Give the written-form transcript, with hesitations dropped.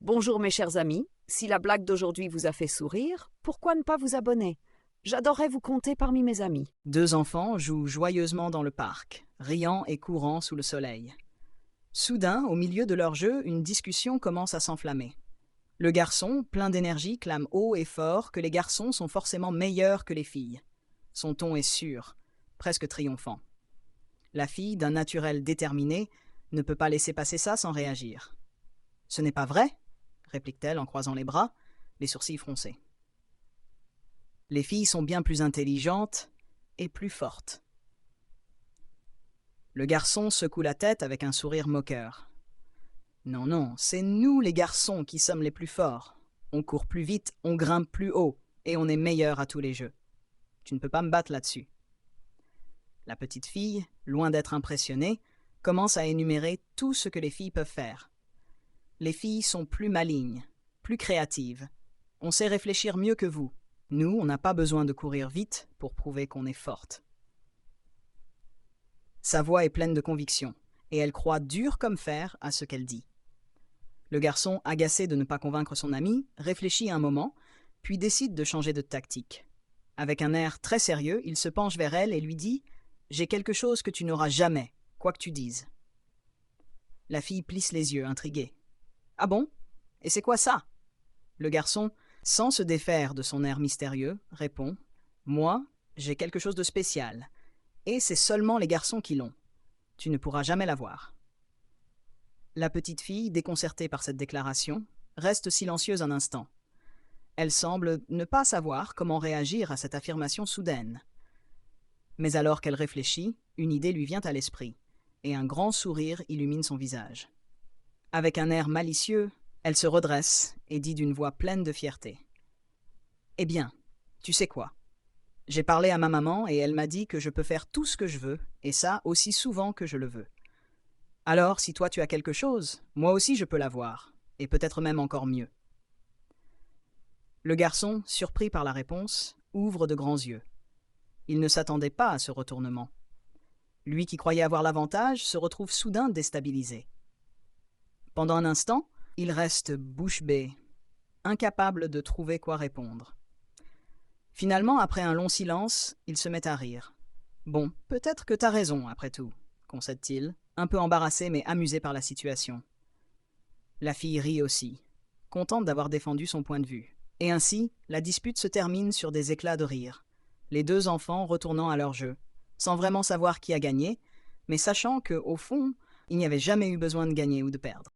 Bonjour mes chers amis, si la blague d'aujourd'hui vous a fait sourire, pourquoi ne pas vous abonner? J'adorerais vous compter parmi mes amis. Deux enfants jouent joyeusement dans le parc, riant et courant sous le soleil. Soudain, au milieu de leur jeu, une discussion commence à s'enflammer. Le garçon, plein d'énergie, clame haut et fort que les garçons sont forcément meilleurs que les filles. Son ton est sûr, presque triomphant. La fille, d'un naturel déterminé, ne peut pas laisser passer ça sans réagir. « Ce n'est pas vrai ?» réplique-t-elle en croisant les bras, les sourcils froncés. Les filles sont bien plus intelligentes et plus fortes. Le garçon secoue la tête avec un sourire moqueur. Non, non, c'est nous les garçons qui sommes les plus forts. On court plus vite, on grimpe plus haut, et on est meilleur à tous les jeux. Tu ne peux pas me battre là-dessus. La petite fille, loin d'être impressionnée, commence à énumérer tout ce que les filles peuvent faire. Les filles sont plus malignes, plus créatives. On sait réfléchir mieux que vous. Nous, on n'a pas besoin de courir vite pour prouver qu'on est forte. Sa voix est pleine de conviction, et elle croit dur comme fer à ce qu'elle dit. Le garçon, agacé de ne pas convaincre son ami, réfléchit un moment, puis décide de changer de tactique. Avec un air très sérieux, il se penche vers elle et lui dit « J'ai quelque chose que tu n'auras jamais, quoi que tu dises. » La fille plisse les yeux, intriguée. « Ah bon? Et c'est quoi ça ?» Le garçon, sans se défaire de son air mystérieux, répond « Moi, j'ai quelque chose de spécial, et c'est seulement les garçons qui l'ont. Tu ne pourras jamais l'avoir. » La petite fille, déconcertée par cette déclaration, reste silencieuse un instant. Elle semble ne pas savoir comment réagir à cette affirmation soudaine. Mais alors qu'elle réfléchit, une idée lui vient à l'esprit, et un grand sourire illumine son visage. Avec un air malicieux, elle se redresse et dit d'une voix pleine de fierté. « Eh bien, tu sais quoi? J'ai parlé à ma maman et elle m'a dit que je peux faire tout ce que je veux, et ça aussi souvent que je le veux. Alors, si toi tu as quelque chose, moi aussi je peux l'avoir, et peut-être même encore mieux. » Le garçon, surpris par la réponse, ouvre de grands yeux. Il ne s'attendait pas à ce retournement. Lui qui croyait avoir l'avantage se retrouve soudain déstabilisé. Pendant un instant, il reste bouche bée, incapable de trouver quoi répondre. Finalement, après un long silence, il se met à rire. « Bon, peut-être que t'as raison, après tout, » concède-t-il, un peu embarrassé mais amusé par la situation. La fille rit aussi, contente d'avoir défendu son point de vue. Et ainsi, la dispute se termine sur des éclats de rire, les deux enfants retournant à leur jeu, sans vraiment savoir qui a gagné, mais sachant que, au fond, il n'y avait jamais eu besoin de gagner ou de perdre.